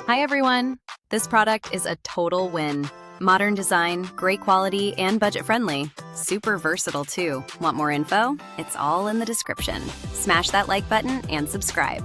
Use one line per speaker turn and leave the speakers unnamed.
Hi everyone! This product is a total win. Modern design, great quality, and budget-friendly. Super versatile too. Want more info? It's all in the description. Smash that like button and subscribe.